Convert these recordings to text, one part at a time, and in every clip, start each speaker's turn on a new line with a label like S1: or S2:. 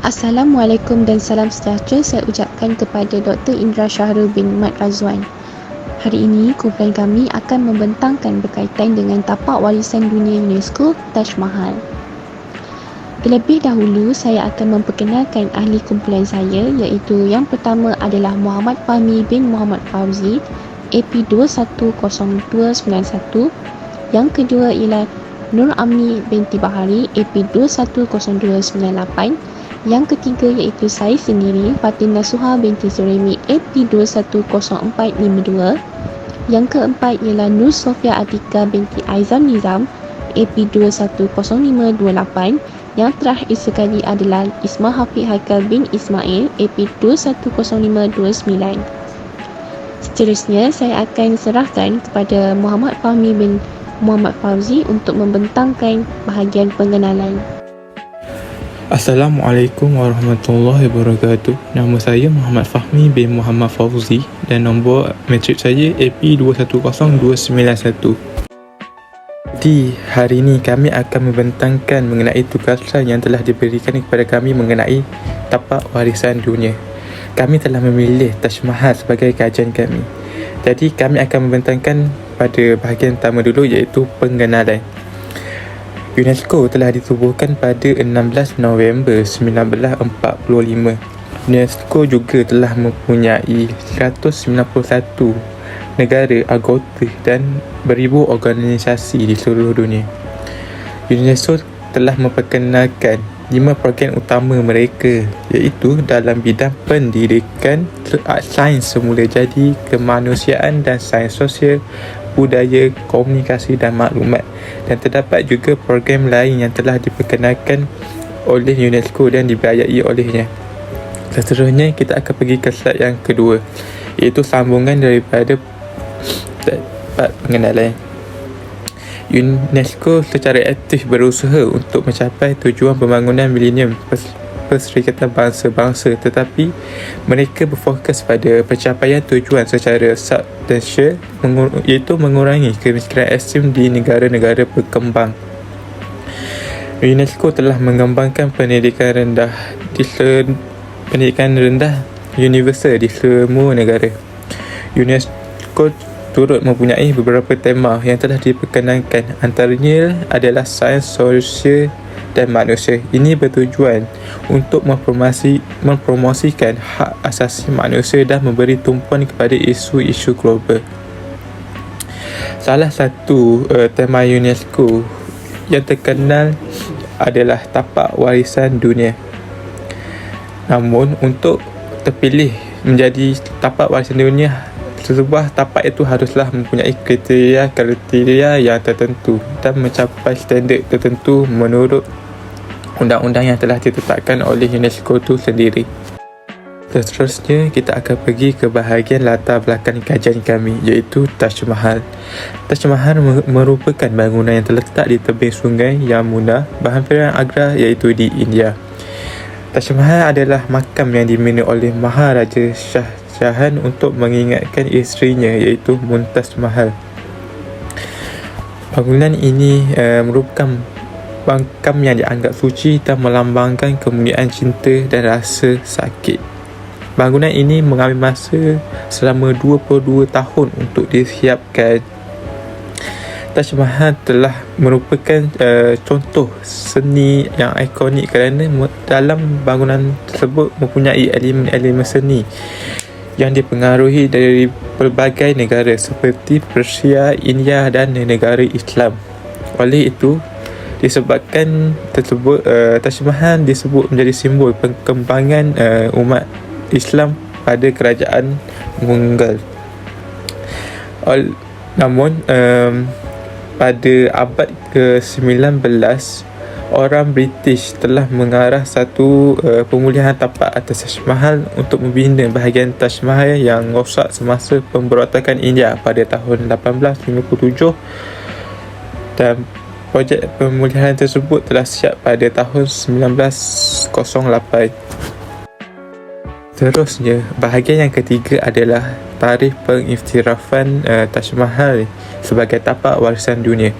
S1: Assalamualaikum dan salam sejahtera saya ucapkan kepada Dr. Indra Syahrul bin Mat Razwan. Hari ini, kumpulan kami akan membentangkan berkaitan dengan tapak warisan dunia UNESCO Taj Mahal. Terlebih dahulu, saya akan memperkenalkan ahli kumpulan saya, iaitu yang pertama adalah Muhammad Fahmi bin Muhammad Fauzi, AP210291. Yang kedua ialah Nur Amni binti Bahari, AP21028. Yang ketiga iaitu saya sendiri, Fatin Nasuha binti Zuraimi, AP21042. Yang keempat ialah Nur Sofia Atika binti Aizam Nizam, AP21058. Yang terakhir sekali adalah Isma Hafiz Haikal bin Ismail, AP21059. Seterusnya, saya akan serahkan kepada Muhammad Fahmi bin Muhammad Fauzi untuk membentangkan bahagian pengenalan.
S2: Assalamualaikum warahmatullahi wabarakatuh. Nama saya Muhammad Fahmi bin Muhammad Fauzi dan nombor matrik saya AP210291. Di hari ini kami akan membentangkan mengenai tugasan yang telah diberikan kepada kami mengenai tapak warisan dunia. Kami telah memilih Taj Mahal sebagai kajian kami. Jadi kami akan membentangkan pada bahagian pertama dulu, iaitu pengenalan. UNESCO telah ditubuhkan pada 16 November 1945. UNESCO juga telah mempunyai 191 negara anggota dan beribu organisasi di seluruh dunia. UNESCO telah memperkenalkan 5 program utama mereka, iaitu dalam bidang pendidikan, sains semula jadi, kemanusiaan dan sains sosial, budaya, komunikasi dan maklumat. Dan terdapat juga program lain yang telah diperkenalkan oleh UNESCO dan dibiayai olehnya. Seterusnya kita akan pergi ke slide yang kedua, iaitu sambungan daripada pengenalan. UNESCO secara aktif berusaha untuk mencapai tujuan pembangunan milenium Perserikatan Bangsa-Bangsa, tetapi mereka berfokus pada pencapaian tujuan secara substansial, iaitu mengurangi kemiskinan ekstrim di negara-negara berkembang. UNESCO telah mengembangkan pendidikan rendah universal di semua negara. UNESCO turut mempunyai beberapa tema yang telah diperkenalkan, antaranya adalah sains sosial dan manusia. Ini bertujuan untuk mempromosikan hak asasi manusia dan memberi tumpuan kepada isu-isu global. Salah satu tema UNESCO yang terkenal adalah tapak warisan dunia. Namun untuk terpilih menjadi tapak warisan dunia, sebuah tapak itu haruslah mempunyai kriteria yang tertentu dan mencapai standard tertentu menurut undang-undang yang telah ditetapkan oleh UNESCO itu sendiri. Seterusnya, kita akan pergi ke bahagian latar belakang kajian kami, iaitu Taj Mahal. Taj Mahal merupakan bangunan yang terletak di tebing sungai Yamuna, berhampiran Agra, iaitu di India. Taj Mahal adalah makam yang dimiliki oleh Maharaja Shah Jahan untuk mengingatkan isterinya, iaitu Mumtaz Mahal. Bangunan ini merupakan makam yang dianggap suci dan melambangkan kemuliaan cinta dan rasa sakit. Bangunan ini mengambil masa selama 22 tahun untuk disiapkan. Taj Mahal telah merupakan contoh seni yang ikonik kerana dalam bangunan tersebut mempunyai elemen-elemen seni yang dipengaruhi dari pelbagai negara seperti Persia, India dan negara Islam. Oleh itu, disebabkan tersebut, Taj Mahal disebut menjadi simbol perkembangan umat Islam pada kerajaan Mughal. Namun pada abad ke-19, orang British telah mengarah satu pemulihan tapak atas Taj Mahal untuk membina bahagian Taj Mahal yang rosak semasa pemberontakan India pada tahun 1857, dan projek pemulihan tersebut telah siap pada tahun 1908. Terusnya, bahagian yang ketiga adalah tarikh pengiktirafan Taj Mahal sebagai tapak warisan dunia.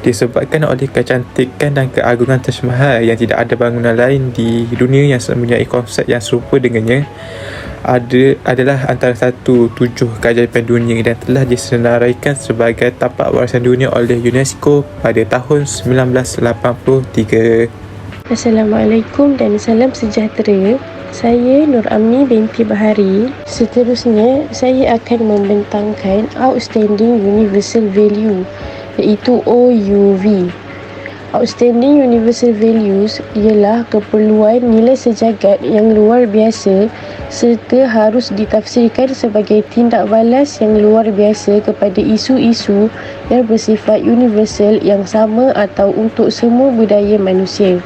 S2: disebabkan oleh kecantikan dan keagungan Taj Mahal yang tidak ada bangunan lain di dunia yang mempunyai konsep yang serupa dengannya adalah antara 7 keajaiban dunia dan telah disenaraikan sebagai tapak warisan dunia oleh UNESCO pada tahun 1983.
S3: Assalamualaikum dan salam sejahtera. Saya Nur Amni binti Bahari. Seterusnya, saya akan membentangkan Outstanding Universal Value, iaitu OUV. Outstanding Universal Values ialah keperluan nilai sejagat yang luar biasa serta harus ditafsirkan sebagai tindak balas yang luar biasa kepada isu-isu yang bersifat universal yang sama atau untuk semua budaya manusia.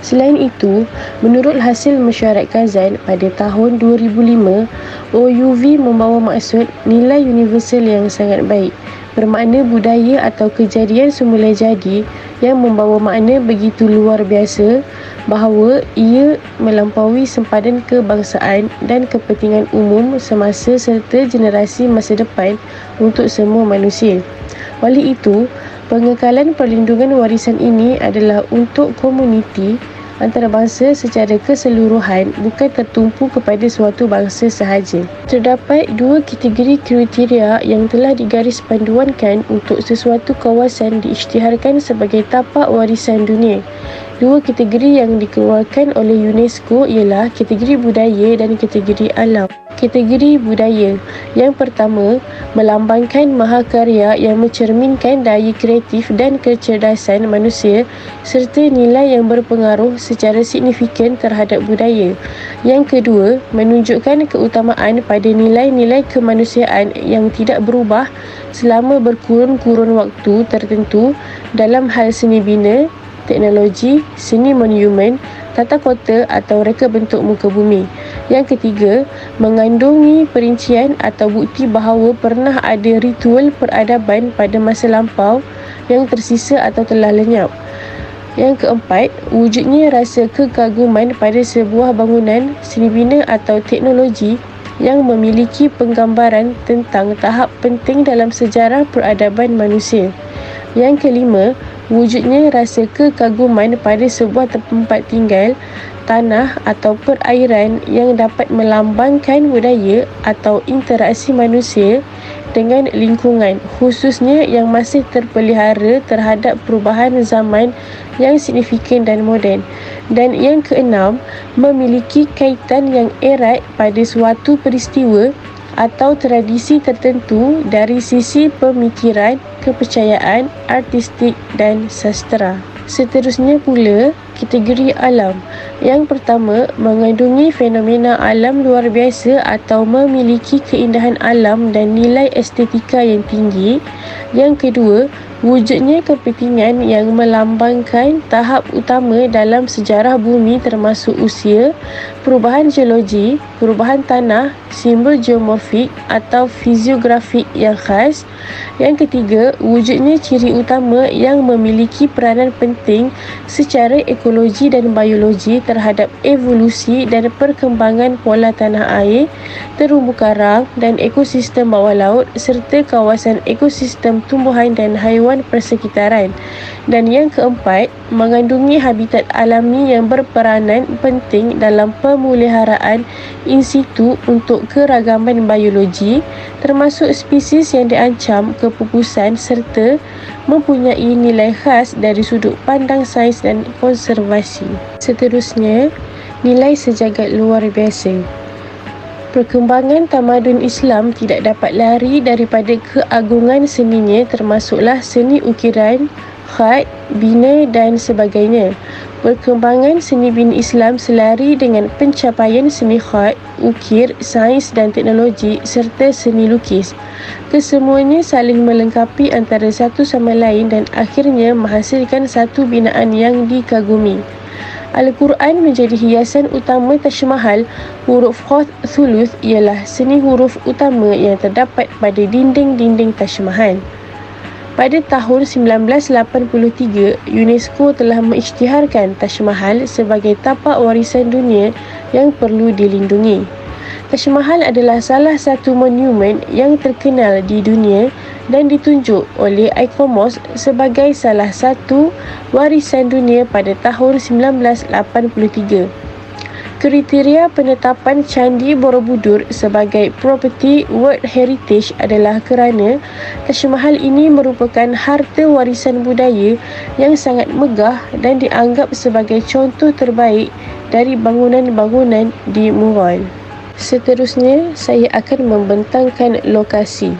S3: Selain itu, menurut hasil mesyuarat Kazan pada tahun 2005, OUV membawa maksud nilai universal yang sangat baik, bermakna budaya atau kejadian semula jadi yang membawa makna begitu luar biasa bahawa ia melampaui sempadan kebangsaan dan kepentingan umum semasa serta generasi masa depan untuk semua manusia. Oleh itu, pengekalan perlindungan warisan ini adalah untuk komuniti antarabangsa secara keseluruhan, bukan tertumpu kepada suatu bangsa sahaja. Terdapat 2 kategori kriteria yang telah digaris panduankan untuk sesuatu kawasan diisytiharkan sebagai tapak warisan dunia. 2 kategori yang dikeluarkan oleh UNESCO ialah kategori budaya dan kategori alam. Kategori budaya. Yang pertama, melambangkan mahakarya yang mencerminkan daya kreatif dan kecerdasan manusia serta nilai yang berpengaruh secara signifikan terhadap budaya. Yang kedua, menunjukkan keutamaan pada nilai-nilai kemanusiaan yang tidak berubah selama berkurun-kurun waktu tertentu dalam hal seni bina, teknologi, seni monumen, tata kota atau reka bentuk muka bumi. Yang ketiga, mengandungi perincian atau bukti bahawa pernah ada ritual peradaban pada masa lampau yang tersisa atau telah lenyap. Yang keempat, wujudnya rasa kekaguman pada sebuah bangunan, seni bina atau teknologi yang memiliki penggambaran tentang tahap penting dalam sejarah peradaban manusia. Yang kelima, wujudnya rasa kekaguman pada sebuah tempat tinggal, tanah atau perairan yang dapat melambangkan budaya atau interaksi manusia dengan lingkungan, khususnya yang masih terpelihara terhadap perubahan zaman yang signifikan dan moden. Dan yang keenam, memiliki kaitan yang erat pada suatu peristiwa atau tradisi tertentu dari sisi pemikiran, kepercayaan, artistik dan sastera. Seterusnya pula, kategori alam. Yang pertama, mengandungi fenomena alam luar biasa atau memiliki keindahan alam dan nilai estetika yang tinggi. Yang kedua, wujudnya kepentingan yang melambangkan tahap utama dalam sejarah bumi termasuk usia, perubahan geologi, perubahan tanah, simbol geomorfik atau fisiografik yang khas. Yang ketiga, wujudnya ciri utama yang memiliki peranan penting secara ekologi dan biologi terhadap evolusi dan perkembangan pola tanah air, terumbu karang dan ekosistem bawah laut serta kawasan ekosistem tumbuhan dan haiwan persekitaran. Dan yang keempat, mengandungi habitat alami yang berperanan penting dalam pemeliharaan in situ untuk keragaman biologi, termasuk spesies yang diancam kepupusan serta mempunyai nilai khas dari sudut pandang sains dan konservasi. Seterusnya, nilai sejagat luar biasa. Perkembangan tamadun Islam tidak dapat lari daripada keagungan seninya, termasuklah seni ukiran, khat, bina dan sebagainya. Perkembangan seni bina Islam selari dengan pencapaian seni khat, ukir, sains dan teknologi serta seni lukis. Kesemuanya saling melengkapi antara satu sama lain dan akhirnya menghasilkan satu binaan yang dikagumi. Al-Quran menjadi hiasan utama Taj Mahal. Huruf Khat Thuluth ialah seni huruf utama yang terdapat pada dinding-dinding Taj Mahal. Pada tahun 1983, UNESCO telah mengisytiharkan Taj Mahal sebagai tapak warisan dunia yang perlu dilindungi. Taj Mahal adalah salah satu monumen yang terkenal di dunia dan ditunjuk oleh ICOMOS sebagai salah satu warisan dunia pada tahun 1983. Kriteria penetapan Candi Borobudur sebagai Property World Heritage adalah kerana Taj Mahal ini merupakan harta warisan budaya yang sangat megah dan dianggap sebagai contoh terbaik dari bangunan-bangunan di Mughal. Seterusnya, saya akan membentangkan lokasi.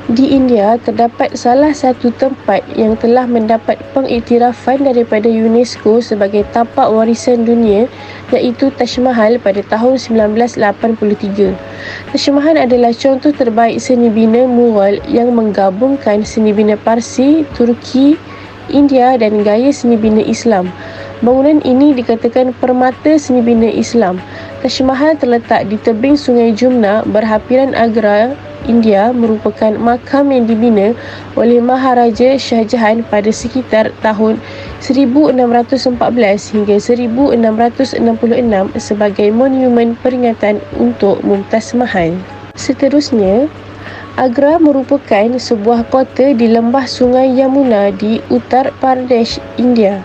S3: Di India, terdapat salah satu tempat yang telah mendapat pengiktirafan daripada UNESCO sebagai tapak warisan dunia, iaitu Taj Mahal pada tahun 1983. Taj Mahal adalah contoh terbaik seni bina Mughal yang menggabungkan seni bina Parsi, Turki, India dan gaya seni bina Islam. Bangunan ini dikatakan permata seni bina Islam. Taj Mahal terletak di tebing Sungai Jumna, berhampiran Agra, India, merupakan makam yang dibina oleh Maharaja Shah Jahan pada sekitar tahun 1614 hingga 1666 sebagai monumen peringatan untuk Mumtaz Mahal. Seterusnya, Agra merupakan sebuah kota di lembah Sungai Yamuna di Uttar Pradesh, India.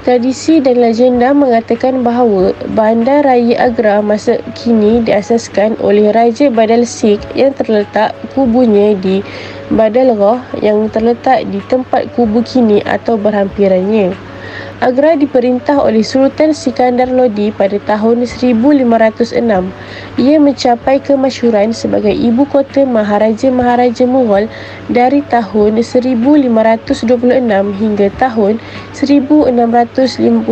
S3: Tradisi dan legenda mengatakan bahawa Bandar Raya Agra masa kini diasaskan oleh Raja Badal Sikh yang terletak kubunya di Badalgah yang terletak di tempat kubu kini atau berhampirannya. Agra diperintah oleh Sultan Sikandar Lodi pada tahun 1506. Ia mencapai kemasyhuran sebagai ibu kota Maharaja-Maharaja Mughal dari tahun 1526 hingga tahun 1658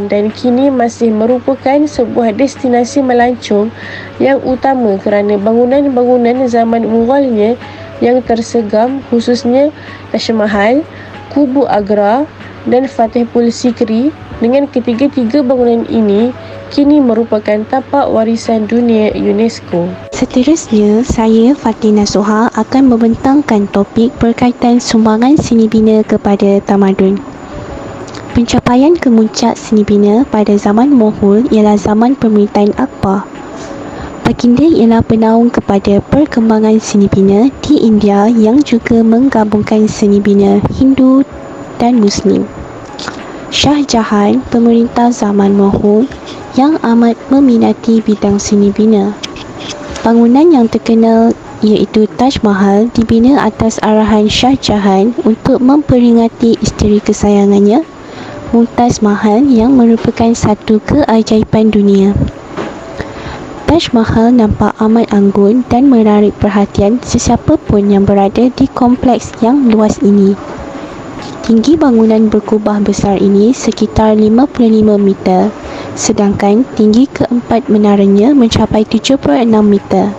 S3: dan kini masih merupakan sebuah destinasi melancong yang utama kerana bangunan-bangunan zaman Mughalnya yang tersegam, khususnya Taj Mahal, Kubu Agra dan Fatehpur Sikri. Dengan ketiga-tiga bangunan ini kini merupakan tapak warisan dunia UNESCO.
S1: Seterusnya, saya Fatina Soha akan membentangkan topik berkaitan sumbangan seni bina kepada tamadun. Pencapaian kemuncak seni bina pada zaman Moghul ialah zaman pemerintahan Akbar. Baginda ialah penaung kepada perkembangan seni bina di India yang juga menggabungkan seni bina Hindu dan Muslim. Shah Jahan, pemerintah zaman Moghul yang amat meminati bidang seni bina. Bangunan yang terkenal iaitu Taj Mahal dibina atas arahan Shah Jahan untuk memperingati isteri kesayangannya, Mumtaz Mahal, yang merupakan satu keajaiban dunia. Taj Mahal nampak amat anggun dan menarik perhatian sesiapa pun yang berada di kompleks yang luas ini. Tinggi bangunan berkubah besar ini sekitar 55 meter, sedangkan tinggi keempat menaranya mencapai 76 meter.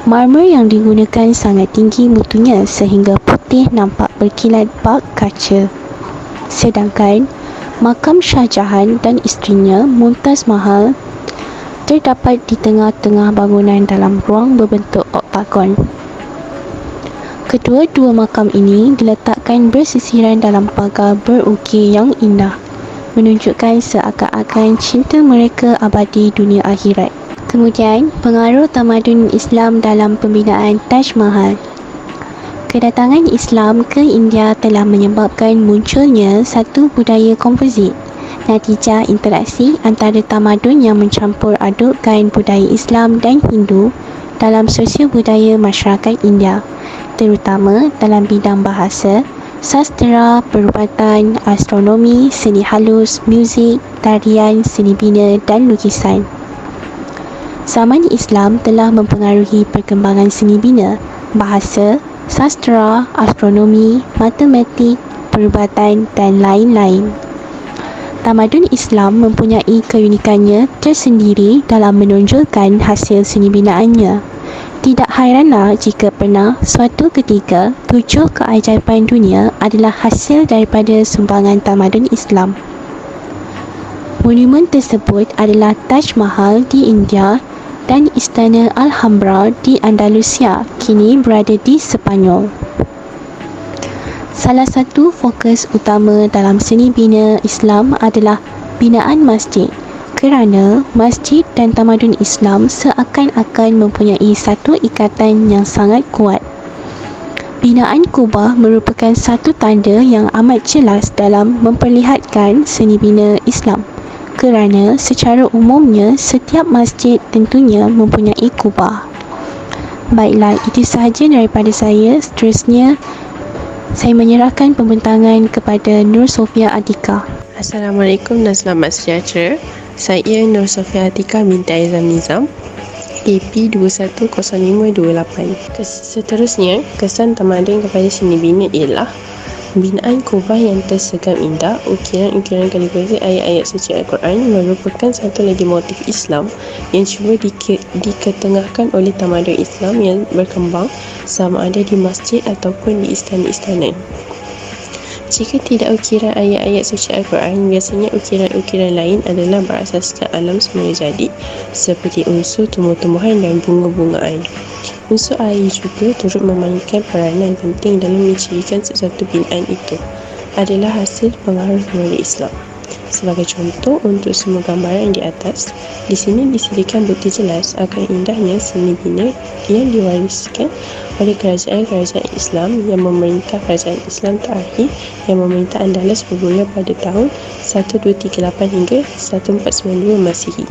S1: Marmer yang digunakan sangat tinggi mutunya sehingga putih nampak berkilat bak kaca. Sedangkan makam Shah Jahan dan isterinya Mumtaz Mahal terdapat di tengah-tengah bangunan dalam ruang berbentuk oktagon. Kedua-dua makam ini diletakkan bersisiran dalam pagar berukir yang indah, menunjukkan seakan-akan cinta mereka abadi dunia akhirat. Kemudian, pengaruh tamadun Islam dalam pembinaan Taj Mahal. Kedatangan Islam ke India telah menyebabkan munculnya satu budaya komposit, natijah interaksi antara tamadun yang mencampur adukkan budaya Islam dan Hindu dalam sosial budaya masyarakat India, terutama dalam bidang bahasa, sastera, perubatan, astronomi, seni halus, muzik, tarian, seni bina dan lukisan. Zaman Islam telah mempengaruhi perkembangan seni bina, bahasa, sastera, astronomi, matematik, perubatan dan lain-lain. Tamadun Islam mempunyai keunikannya tersendiri dalam menonjolkan hasil seni binaannya. Tidak hairanlah jika pernah suatu ketika 7 keajaiban dunia adalah hasil daripada sumbangan tamadun Islam. Monumen tersebut adalah Taj Mahal di India dan Istana Alhambra di Andalusia, kini berada di Sepanyol. Salah satu fokus utama dalam seni bina Islam adalah binaan masjid. kerana masjid dan tamadun Islam seakan-akan mempunyai satu ikatan yang sangat kuat. Binaan Kubah merupakan satu tanda yang amat jelas dalam memperlihatkan seni bina Islam, kerana secara umumnya setiap masjid tentunya mempunyai kubah. Baiklah, itu sahaja daripada saya. Seterusnya, saya menyerahkan pembentangan kepada Nur Sofia Atika.
S3: Assalamualaikum dan selamat sejahtera. Saya Nur Sofia Atika binti Aizam Nizam, AP 210528. Seterusnya, kesan tamadun kepada seni bina ialah binaan kubah yang tersegam indah, ukiran-ukiran kaligrafi ayat-ayat suci Al-Quran merupakan satu lagi motif Islam yang cuba diketengahkan oleh tamadun Islam yang berkembang sama ada di masjid ataupun di istana-istana. Jika tidak ukiran ayat-ayat suci Al-Quran, biasanya ukiran-ukiran lain adalah berasaskan alam semula jadi seperti unsur tumbuh-tumbuhan dan bunga-bungaan. Unsur air juga turut memainkan peranan penting dalam mencirikan sesuatu binaan itu adalah hasil pengaruh melalui Islam. Sebagai contoh untuk semua gambaran di atas, di sini disediakan bukti jelas akan indahnya seni bina yang diwariskan oleh kerajaan-kerajaan Islam yang memerintah kerajaan Islam terakhir yang memerintah Andalus bermula pada tahun 1238 hingga 1492 Masihi.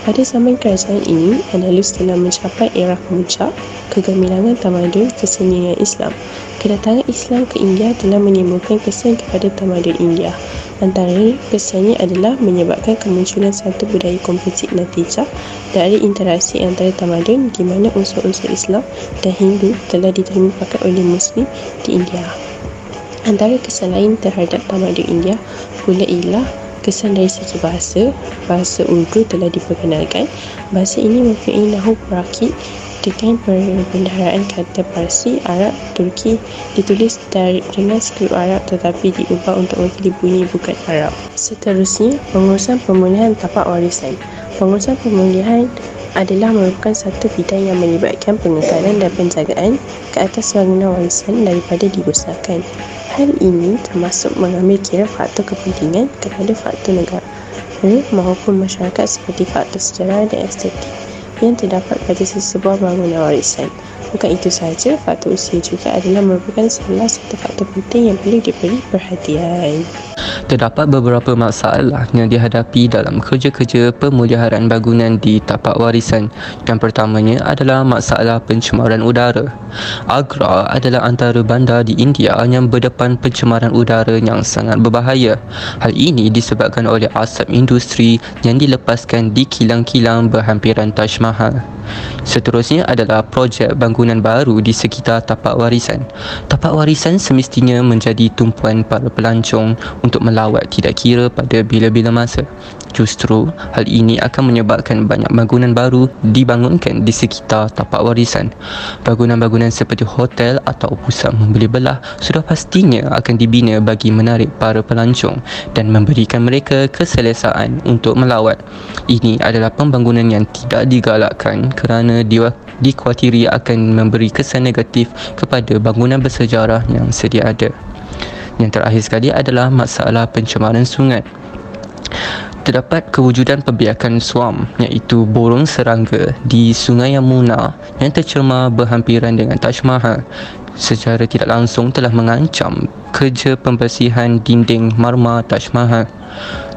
S3: Pada zaman kerajaan ini, Andalus telah mencapai era puncak kegemilangan tamadun kesenian Islam. Kedatangan Islam ke India telah menimbulkan kesan kepada tamadun India. Antara kesannya adalah menyebabkan kemunculan satu budaya komposit natijah dari interaksi antara tamadun di mana unsur-unsur Islam dan Hindu telah diterima pakat oleh Muslim di India. Antara kesan lain terhadap tamadun India pula ialah kesan dari segi bahasa. Bahasa Urdu telah diperkenalkan. Bahasa ini mempunyai nahu perakit dengan perbendaharaan kata Parsi, Arab, Turki, ditulis dengan skrip Arab tetapi diubah untuk mewakili bunyi bukan Arab. Seterusnya, pengurusan pemulihan tapak warisan. Pengurusan pemulihan adalah merupakan satu bidang yang melibatkan pengekalan dan penjagaan ke atas bangunan warisan daripada dirosakkan. Hal ini termasuk mengambil kira faktor kepentingan kepada faktor negara maupun masyarakat seperti faktor sejarah dan estetik yang terdapat pada sesebuah bangunan warisan. Bukan itu sahaja, faktor usia juga adalah merupakan salah satu faktor penting yang perlu diberi perhatian.
S4: Terdapat beberapa masalah yang dihadapi dalam kerja-kerja pemeliharaan bangunan di tapak warisan. Yang pertamanya adalah masalah pencemaran udara. Agra adalah antara bandar di India yang berdepan pencemaran udara yang sangat berbahaya. Hal ini disebabkan oleh asap industri yang dilepaskan di kilang-kilang berhampiran Taj Mahal. Seterusnya adalah projek bangunan baru di sekitar tapak warisan. Tapak warisan semestinya menjadi tumpuan para pelancong untuk melawat tidak kira pada bila-bila masa. Justru, hal ini akan menyebabkan banyak bangunan baru dibangunkan di sekitar tapak warisan. Bangunan-bangunan seperti hotel atau pusat membeli belah sudah pastinya akan dibina bagi menarik para pelancong dan memberikan mereka keselesaan untuk melawat. Ini adalah pembangunan yang tidak digalakkan kerana dikhawatiri akan memberi kesan negatif kepada bangunan bersejarah yang sedia ada. Yang terakhir sekali adalah masalah pencemaran sungai. Terdapat kewujudan pembiakan suam iaitu burung serangga di Sungai Yamuna yang tercemar berhampiran dengan Taj Mahal. Secara tidak langsung telah mengancam kerja pembersihan dinding marmar Taj Mahal.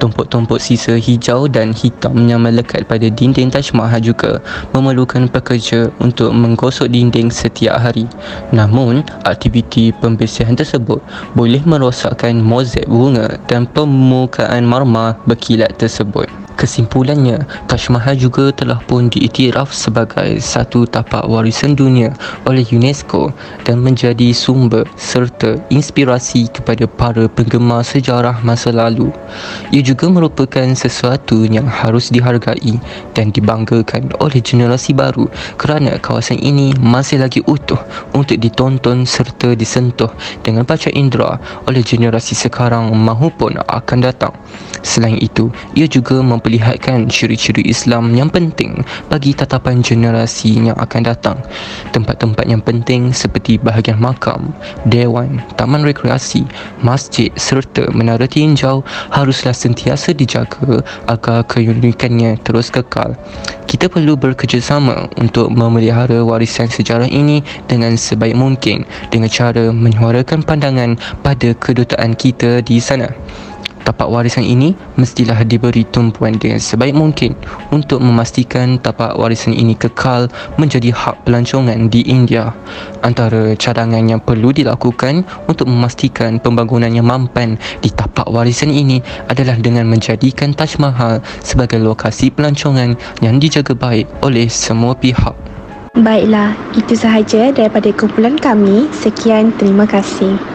S4: Tumpuk-tumpuk sisa hijau dan hitam yang melekat pada dinding Taj Mahal juga memerlukan pekerja untuk menggosok dinding setiap hari. Namun, aktiviti pembersihan tersebut boleh merosakkan mozaik bunga dan permukaan marmar berkilat tersebut. Kesimpulannya, Taj Mahal juga telah pun diiktiraf sebagai satu tapak warisan dunia oleh UNESCO dan menjadi sumber serta inspirasi kepada para penggemar sejarah masa lalu. Ia juga merupakan sesuatu yang harus dihargai dan dibanggakan oleh generasi baru kerana kawasan ini masih lagi utuh untuk ditonton serta disentuh dengan panca indera oleh generasi sekarang maupun akan datang. Selain itu, ia juga memperlihatkan memperlihatkan ciri-ciri Islam yang penting bagi tatapan generasi yang akan datang. Tempat-tempat yang penting seperti bahagian makam, dewan, taman rekreasi, masjid serta menara tinjau haruslah sentiasa dijaga agar keunikannya terus kekal. Kita perlu bekerjasama untuk memelihara warisan sejarah ini dengan sebaik mungkin dengan cara menyuarakan pandangan pada kedutaan kita di sana. Tapak warisan ini mestilah diberi tumpuan dengan sebaik mungkin untuk memastikan tapak warisan ini kekal menjadi hak pelancongan di India. Antara cadangan yang perlu dilakukan untuk memastikan pembangunan yang mampan di tapak warisan ini adalah dengan menjadikan Taj Mahal sebagai lokasi pelancongan yang dijaga baik oleh semua pihak.
S1: Baiklah, itu sahaja daripada kumpulan kami. Sekian, terima kasih.